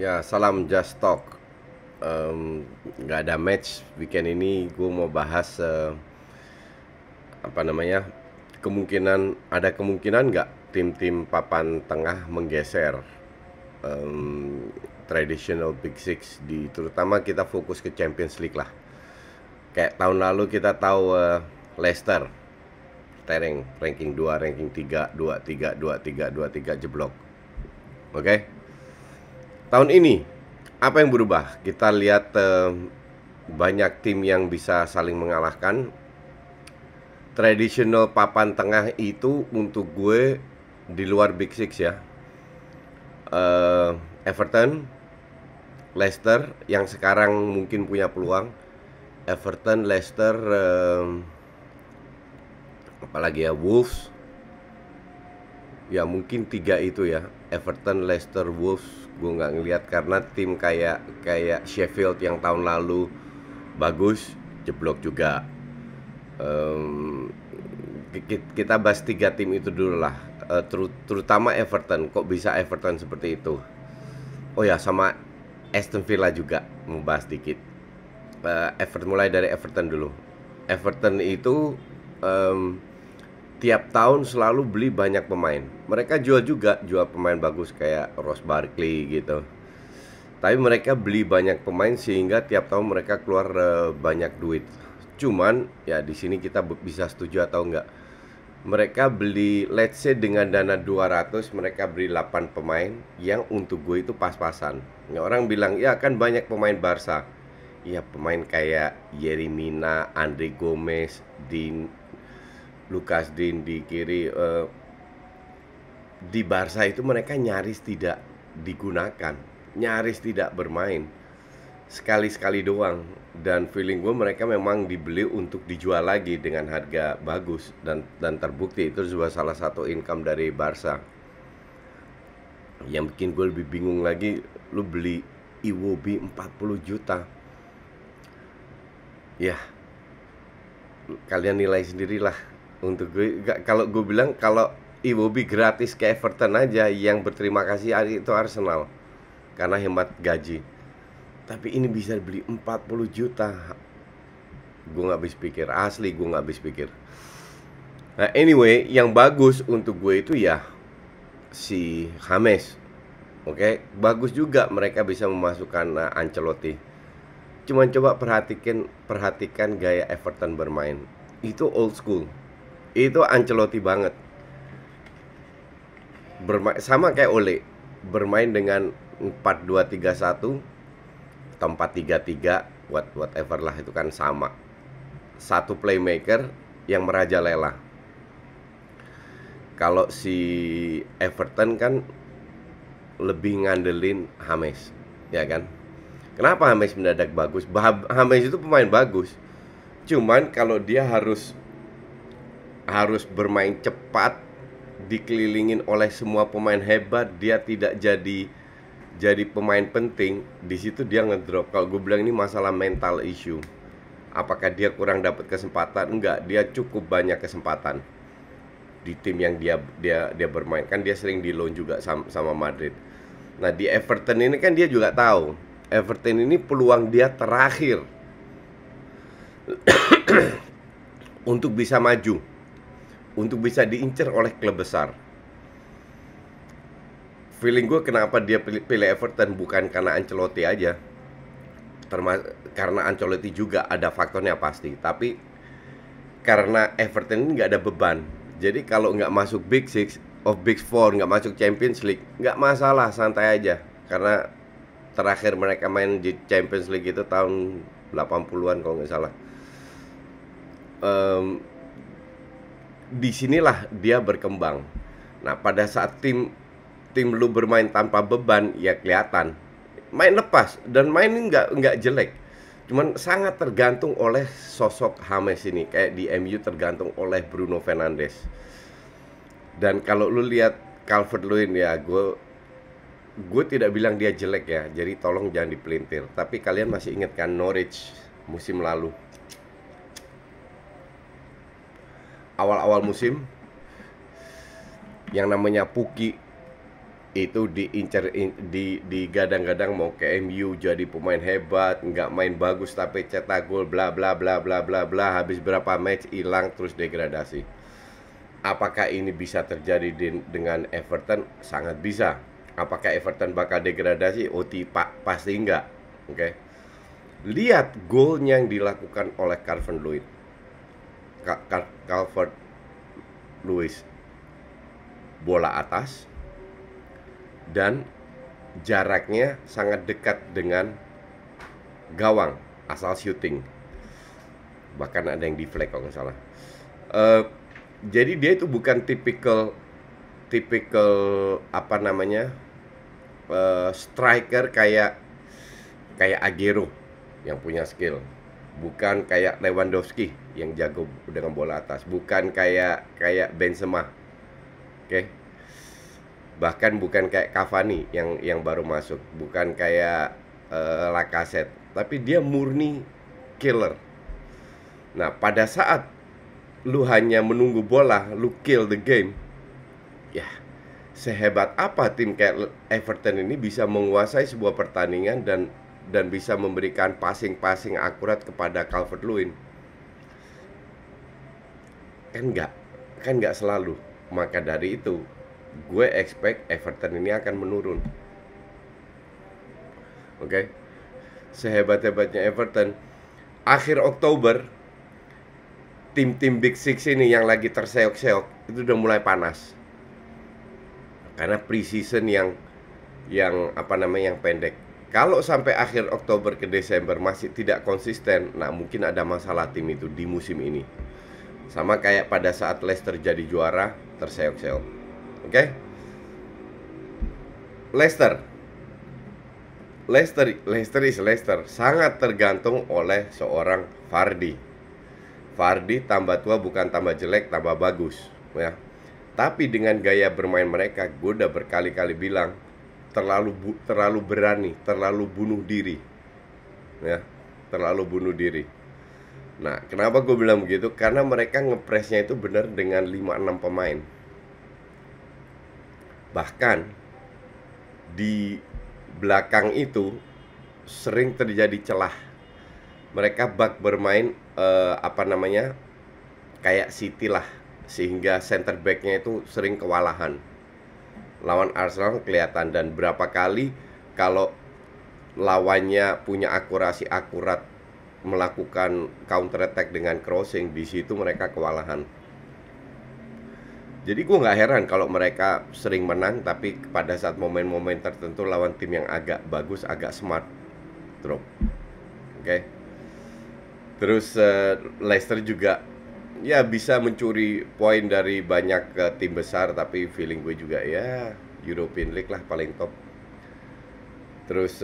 Ya, salam Just Talk. Nggak ada match weekend ini. Gue mau bahas apa namanya? Ada kemungkinan nggak tim-tim papan tengah menggeser traditional Big Six terutama kita fokus ke Champions League lah. Kayak tahun lalu kita tahu Leicester tereng ranking 2, ranking 3, 2-3, 2-3, 2-3 jeblok. Oke. Tahun ini apa yang berubah? Kita lihat banyak tim yang bisa saling mengalahkan. Traditional papan tengah itu untuk gue di luar Big Six ya. Everton, Leicester yang sekarang mungkin punya peluang. Everton, Leicester, apalagi ya, Wolves. Ya mungkin tiga itu ya. Everton, Leicester, Wolves. Gue nggak ngelihat karena tim kayak Sheffield yang tahun lalu bagus, jeblok juga. Kita bahas tiga tim itu dulu lah. Terutama Everton. Kok bisa Everton seperti itu? Oh ya, sama Aston Villa juga membahas dikit. Mulai dari Everton dulu. Everton itu tiap tahun selalu beli banyak pemain. Mereka jual pemain bagus kayak Ross Barkley gitu. Tapi mereka beli banyak pemain sehingga tiap tahun mereka keluar banyak duit. Cuman ya di sini kita bisa setuju atau enggak. Mereka beli, let's say dengan dana 200 mereka beli 8 pemain yang untuk gue itu pas-pasan. Ya, orang bilang ya kan banyak pemain Barca. Ya pemain kayak Yerry Mina, Andre Gomez, Lucas Digne di kiri. Di Barca itu mereka nyaris tidak digunakan, nyaris tidak bermain, sekali-sekali doang. Dan feeling gue mereka memang dibeli untuk dijual lagi dengan harga bagus, dan terbukti itu juga salah satu income dari Barca. Yang bikin gue lebih bingung lagi, lu beli Iwobi 40 juta. Ya, kalian nilai sendirilah. Untuk gue, kalau gue bilang kalau Iwobi gratis ke Everton aja, yang berterima kasih itu Arsenal karena hemat gaji. Tapi ini bisa beli 40 juta. Gue gak habis pikir, asli gue gak habis pikir. Nah anyway, yang bagus untuk gue itu ya si James. Oke, bagus juga mereka bisa memasukkan Ancelotti. Cuman coba perhatikan gaya Everton bermain. Itu old school. Itu Ancelotti banget. Sama kayak Ole. Bermain dengan 4-2-3-1 atau 4-3-3, whatever lah, itu kan sama. Satu playmaker yang merajalela. Kalau si Everton kan lebih ngandelin James, ya kan? Kenapa James mendadak bagus? James itu pemain bagus. Cuman kalau dia harus bermain cepat, dikelilingin oleh semua pemain hebat, dia tidak jadi pemain penting. Di situ dia ngedrop. Kalau gue bilang ini masalah mental issue. Apakah dia kurang dapat kesempatan? Enggak, dia cukup banyak kesempatan di tim yang dia bermain. Kan dia sering di loan juga sama Madrid. Nah di Everton ini kan dia juga tahu Everton ini peluang dia terakhir untuk bisa maju, untuk bisa diincar oleh klub besar. Feeling gue kenapa dia pilih Everton bukan karena Ancelotti aja. Karena Ancelotti juga ada faktornya pasti. Tapi karena Everton ini nggak ada beban. Jadi kalau nggak masuk Big Six of Big Four, nggak masuk Champions League, nggak masalah, santai aja. Karena terakhir mereka main di Champions League itu tahun 80-an kalau nggak salah. Disinilah dia berkembang. Nah pada saat tim lu bermain tanpa beban, ya kelihatan main lepas, dan main nggak jelek. Cuman sangat tergantung oleh sosok James ini. Kayak di MU tergantung oleh Bruno Fernandes. Dan kalau lu lihat Calvert-Lewin, ya gue tidak bilang dia jelek ya, jadi tolong jangan dipelintir. Tapi kalian masih ingat kan Norwich musim lalu, awal-awal musim, yang namanya Puki itu diincar digadang-gadang mau ke MU jadi pemain hebat, nggak main bagus tapi cetak gol bla bla bla bla bla bla, habis berapa match hilang terus degradasi. Apakah ini bisa terjadi dengan Everton? Sangat bisa. Apakah Everton bakal degradasi? Pasti enggak. Oke. Lihat golnya yang dilakukan oleh Calvert-Lewin. Calvert-Lewin bola atas dan jaraknya sangat dekat dengan gawang asal shooting. Bahkan ada yang deflect kalau nggak salah. Jadi dia itu bukan tipikal apa namanya striker kayak Aguero yang punya skill, bukan kayak Lewandowski yang jago dengan bola atas, bukan kayak Benzema, oke? Bahkan bukan kayak Cavani yang baru masuk, bukan kayak Lacazette, tapi dia murni killer. Nah, pada saat lu hanya menunggu bola, lu kill the game. Ya, sehebat apa tim kayak Everton ini bisa menguasai sebuah pertandingan dan bisa memberikan passing akurat kepada Calvert-Lewin? Kan nggak selalu. Maka dari itu, gue expect Everton ini akan menurun. Oke. Sehebat-hebatnya Everton, akhir Oktober tim-tim Big Six ini yang lagi terseok-seok itu udah mulai panas. Karena preseason yang pendek. Kalau sampai akhir Oktober ke Desember masih tidak konsisten, nah mungkin ada masalah tim itu di musim ini. Sama kayak pada saat Leicester jadi juara, terseok-seok. Oke? Leicester sangat tergantung oleh seorang Vardy. Vardy tambah tua bukan tambah jelek, tambah bagus, ya. Tapi dengan gaya bermain mereka, gue udah berkali-kali bilang terlalu berani, terlalu bunuh diri, ya, terlalu bunuh diri. Nah, kenapa gue bilang begitu? Karena mereka ngepresnya itu benar dengan 5-6 pemain. Bahkan di belakang itu sering terjadi celah. Mereka bak bermain kayak City lah, sehingga center back-nya itu sering kewalahan. Lawan Arsenal kelihatan, dan berapa kali kalau lawannya punya akurasi akurat melakukan counter attack dengan crossing, di situ mereka kewalahan. Jadi gue nggak heran kalau mereka sering menang, tapi pada saat momen-momen tertentu lawan tim yang agak bagus, agak smart, drop. Oke. Terus Leicester juga ya bisa mencuri poin dari banyak tim besar, tapi feeling gue juga ya European League lah paling top. Terus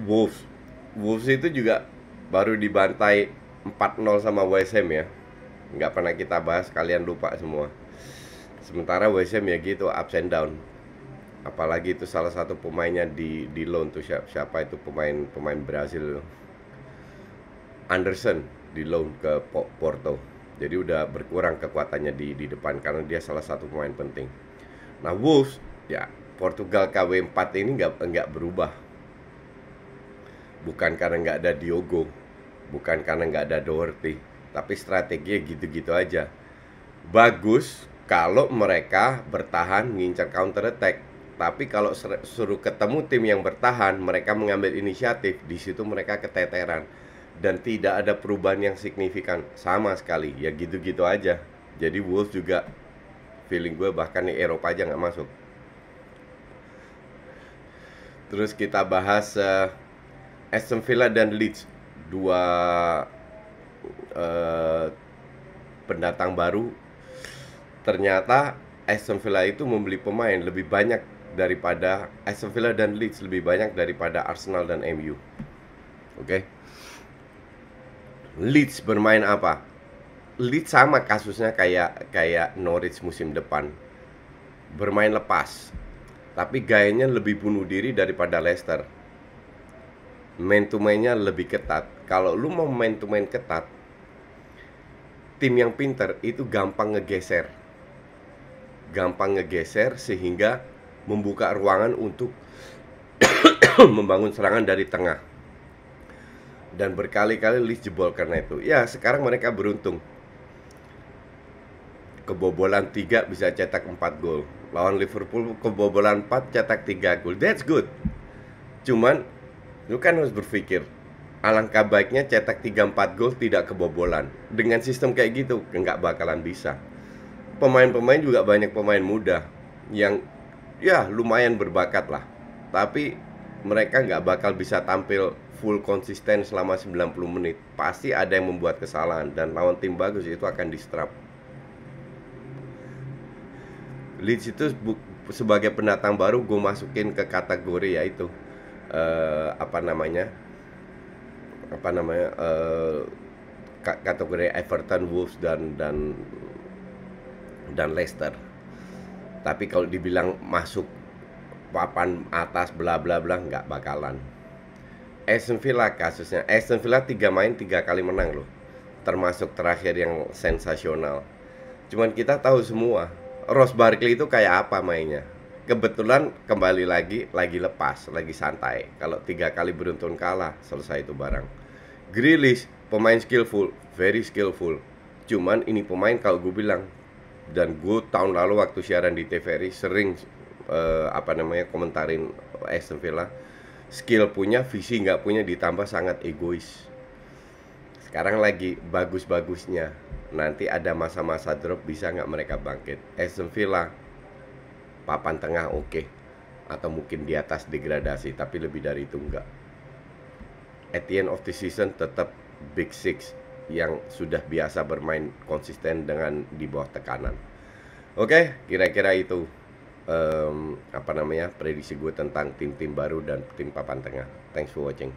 Wolves itu juga baru dibantai 4-0 sama West Ham ya. Nggak pernah kita bahas, kalian lupa semua. Sementara West Ham ya gitu, ups and down. Apalagi itu salah satu pemainnya di loan tuh, siapa itu pemain Brazil, Anderson, di loan ke Porto. Jadi udah berkurang kekuatannya di depan karena dia salah satu pemain penting. Nah, Wolves ya, Portugal KW4 ini nggak berubah. Bukan karena nggak ada Diogo, bukan karena nggak ada Doherty, tapi strateginya gitu-gitu aja. Bagus kalau mereka bertahan ngincar counter attack, tapi kalau suruh ketemu tim yang bertahan, mereka mengambil inisiatif, di situ mereka keteteran. Dan tidak ada perubahan yang signifikan sama sekali, ya gitu-gitu aja. Jadi Wolves juga feeling gue bahkan di Eropa aja nggak masuk. Terus kita bahas Aston Villa dan Leeds, dua pendatang baru. Ternyata Aston Villa itu membeli pemain lebih banyak daripada Aston Villa dan Leeds lebih banyak daripada Arsenal dan MU. Oke. Leeds bermain apa? Leeds sama kasusnya kayak Norwich musim depan. Bermain lepas. Tapi gayanya lebih bunuh diri daripada Leicester. Man to man-nya lebih ketat. Kalau lu mau man to man ketat, tim yang pinter itu gampang ngegeser sehingga membuka ruangan untuk membangun serangan dari tengah. Dan berkali-kali Leeds jebol karena itu. Ya, sekarang mereka beruntung. Kebobolan 3 bisa cetak 4 gol. Lawan Liverpool kebobolan 4 cetak 3 gol. That's good. Cuman lu kan harus berpikir, alangkah baiknya cetak 3-4 gol tidak kebobolan. Dengan sistem kayak gitu nggak bakalan bisa. Pemain-pemain juga banyak pemain muda yang ya lumayan berbakat lah. Tapi mereka nggak bakal bisa tampil full konsisten selama 90 menit. Pasti ada yang membuat kesalahan, dan lawan tim bagus itu akan distrap. Leeds itu sebagai pendatang baru gue masukin ke kategori yaitu kategori Everton, Wolves dan Leicester. Tapi kalau dibilang masuk papan atas bla bla bla nggak bakalan. Aston Villa kasusnya, Aston Villa 3 main 3 kali menang loh, termasuk terakhir yang sensasional. Cuman kita tahu semua Ross Barkley itu kayak apa mainnya. Kebetulan kembali lagi lepas, lagi santai. Kalau 3 kali beruntun kalah, selesai itu barang. Grealish pemain skillful, very skillful. Cuman ini pemain kalau gue bilang, dan gue tahun lalu waktu siaran di TVRI sering komentarin Aston Villa, skill punya, visi nggak punya, ditambah sangat egois. Sekarang lagi bagus-bagusnya, nanti ada masa-masa drop, bisa nggak mereka bangkit? Aston Villa papan tengah oke, atau mungkin di atas degradasi, tapi lebih dari itu enggak. At the end of the season tetap Big Six yang sudah biasa bermain konsisten dengan di bawah tekanan. Oke, kira-kira itu prediksi gue tentang tim-tim baru dan tim papan tengah. Thanks for watching.